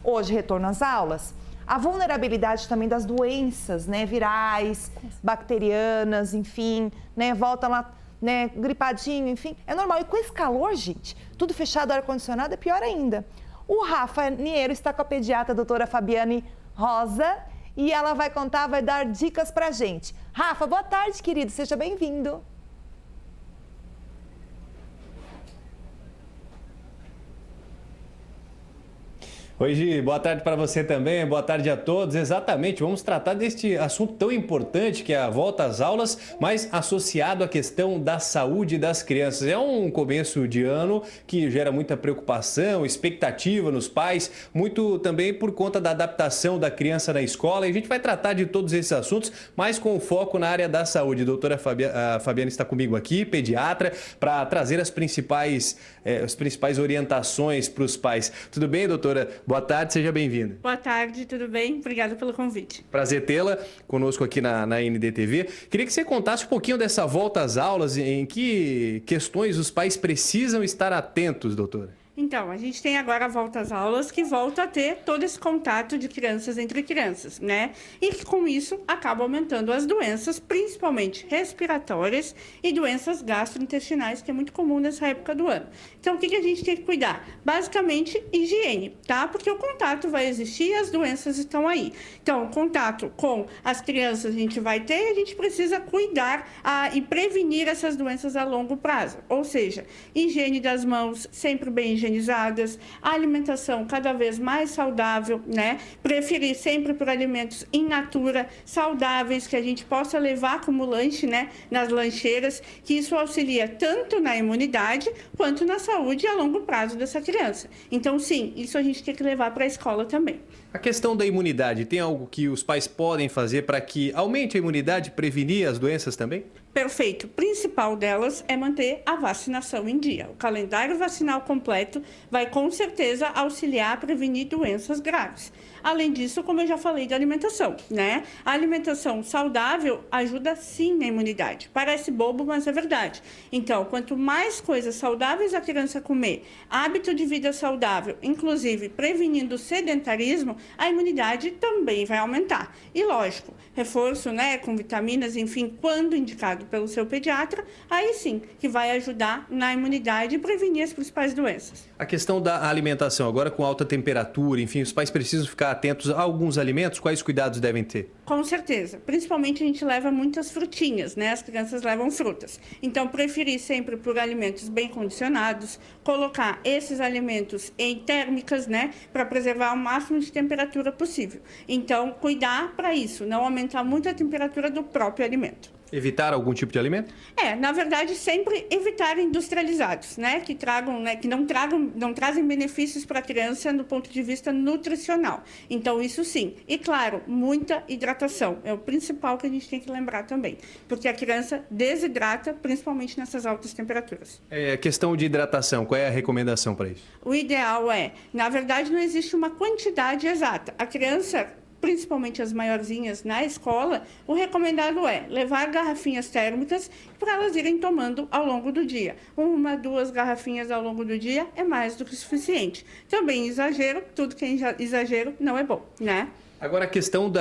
hoje, retorno às aulas, a vulnerabilidade também das doenças, né, virais, bacterianas, enfim, né, volta lá, né, gripadinho, enfim, é normal. E com esse calor, gente, tudo fechado, ar-condicionado, é pior ainda. O Rafa Niero está com a pediatra, a doutora Fabiane Rosa, e ela vai contar, vai dar dicas pra gente. Rafa, boa tarde, querido, seja bem-vindo. Oi, Gi, boa tarde para você também, boa tarde a todos. Exatamente, vamos tratar deste assunto tão importante que é a volta às aulas, mas associado à questão da saúde das crianças. É um começo de ano que gera muita preocupação, expectativa nos pais, muito também por conta da adaptação da criança na escola. E a gente vai tratar de todos esses assuntos, mas com foco na área da saúde. A doutora Fabiana está comigo aqui, pediatra, para trazer as principais orientações para os pais. Tudo bem, doutora? Boa tarde, seja bem-vinda. Boa tarde, tudo bem? Obrigada pelo convite. Prazer tê-la conosco aqui na NDTV. Queria que você contasse um pouquinho dessa volta às aulas, em que questões os pais precisam estar atentos, doutora. Então, a gente tem agora a volta às aulas, que volta a ter todo esse contato de crianças entre crianças, né? E que com isso acaba aumentando as doenças, principalmente respiratórias e doenças gastrointestinais, que é muito comum nessa época do ano. Então, o que a gente tem que cuidar? Basicamente, higiene, tá? Porque o contato vai existir e as doenças estão aí. Então, o contato com as crianças a gente vai ter e a gente precisa cuidar e prevenir essas doenças a longo prazo. Ou seja, higiene das mãos sempre bem higienizadas, a alimentação cada vez mais saudável, né? Preferir sempre por alimentos in natura, saudáveis, que a gente possa levar como lanche, né? Nas lancheiras, que isso auxilia tanto na imunidade quanto na saúde a longo prazo dessa criança. Então, sim, isso a gente tem que levar para a escola também. A questão da imunidade, tem algo que os pais podem fazer para que aumente a imunidade, prevenir as doenças também? Perfeito. O principal delas é manter a vacinação em dia. O calendário vacinal completo vai com certeza auxiliar a prevenir doenças graves. Além disso, como eu já falei da alimentação, né? A alimentação saudável ajuda sim na imunidade. Parece bobo, mas é verdade. Então, quanto mais coisas saudáveis a criança comer, hábito de vida saudável, inclusive prevenindo o sedentarismo, a imunidade também vai aumentar. E lógico, reforço, né, com vitaminas, enfim, quando indicado pelo seu pediatra, aí sim que vai ajudar na imunidade e prevenir as principais doenças. A questão da alimentação, agora com alta temperatura, enfim, os pais precisam ficar atentos a alguns alimentos, quais cuidados devem ter? Com certeza. Principalmente a gente leva muitas frutinhas, né? As crianças levam frutas. Então, preferir sempre por alimentos bem condicionados, colocar esses alimentos em térmicas, né? Para preservar o máximo de temperatura possível. Então, cuidar para isso, não aumentar muito a temperatura do próprio alimento. Evitar algum tipo de alimento? Na verdade, sempre evitar industrializados, né? Que tragam, né? Que não trazem benefícios para a criança do ponto de vista nutricional. Então, isso sim. E claro, muita hidratação. É o principal que a gente tem que lembrar também. Porque a criança desidrata, principalmente nessas altas temperaturas. Questão de hidratação, qual é a recomendação para isso? O ideal na verdade, não existe uma quantidade exata. A criança, principalmente as maiorzinhas na escola, o recomendado é levar garrafinhas térmicas para elas irem tomando ao longo do dia. 1, 2 garrafinhas ao longo do dia é mais do que suficiente. Também exagero, tudo que é exagero não é bom, né? Agora, a questão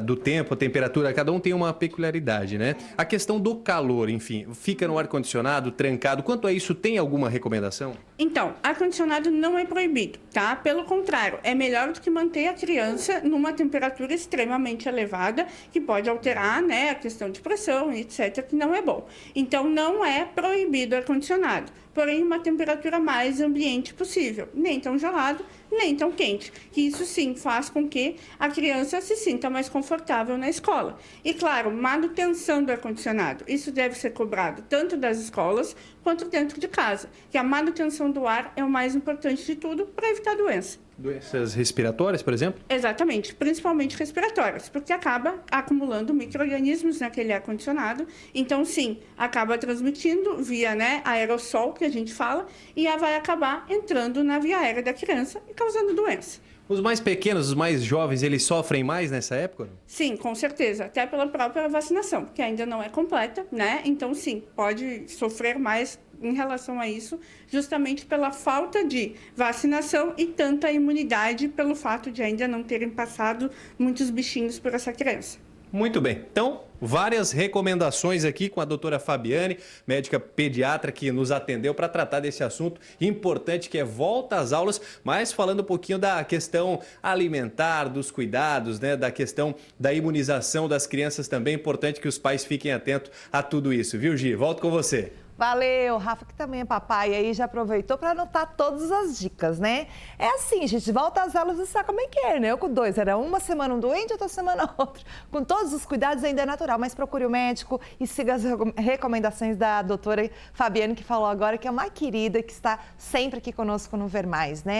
do tempo, a temperatura, cada um tem uma peculiaridade, né? A questão do calor, enfim, fica no ar-condicionado, trancado. Quanto a isso, tem alguma recomendação? Então, ar-condicionado não é proibido, tá? Pelo contrário, é melhor do que manter a criança numa temperatura extremamente elevada, que pode alterar, né, a questão de pressão, etc., que não é bom. Então, não é proibido ar-condicionado, porém, uma temperatura mais ambiente possível, nem tão gelado, nem tão quente, que isso sim faz com que a criança se sinta mais confortável na escola. E claro, manutenção do ar-condicionado, isso deve ser cobrado tanto das escolas quanto dentro de casa, que a manutenção do ar é o mais importante de tudo para evitar doença. Doenças respiratórias, por exemplo? Exatamente, principalmente respiratórias, porque acaba acumulando micro-organismos naquele ar-condicionado. Então, sim, acaba transmitindo via, né, aerossol, que a gente fala, e vai acabar entrando na via aérea da criança e causando doença. Os mais pequenos, os mais jovens, eles sofrem mais nessa época? Sim, com certeza. Até pela própria vacinação, que ainda não é completa, né? Então, sim, pode sofrer mais em relação a isso, justamente pela falta de vacinação e tanta imunidade pelo fato de ainda não terem passado muitos bichinhos por essa criança. Muito bem. Então, várias recomendações aqui com a doutora Fabiane, médica pediatra que nos atendeu para tratar desse assunto importante que é volta às aulas, mas falando um pouquinho da questão alimentar, dos cuidados, né, da questão da imunização das crianças também. É importante que os pais fiquem atentos a tudo isso, viu, Gi? Volto com você. Valeu, Rafa, que também é papai aí, já aproveitou para anotar todas as dicas, né? É assim, gente, volta às aulas e sabe como é que é, né? Eu com 2, era uma semana um doente, outra semana outro. Com todos os cuidados ainda é natural, mas procure o médico e siga as recomendações da doutora Fabiane, que falou agora, que é uma querida, que está sempre aqui conosco no Ver Mais, né?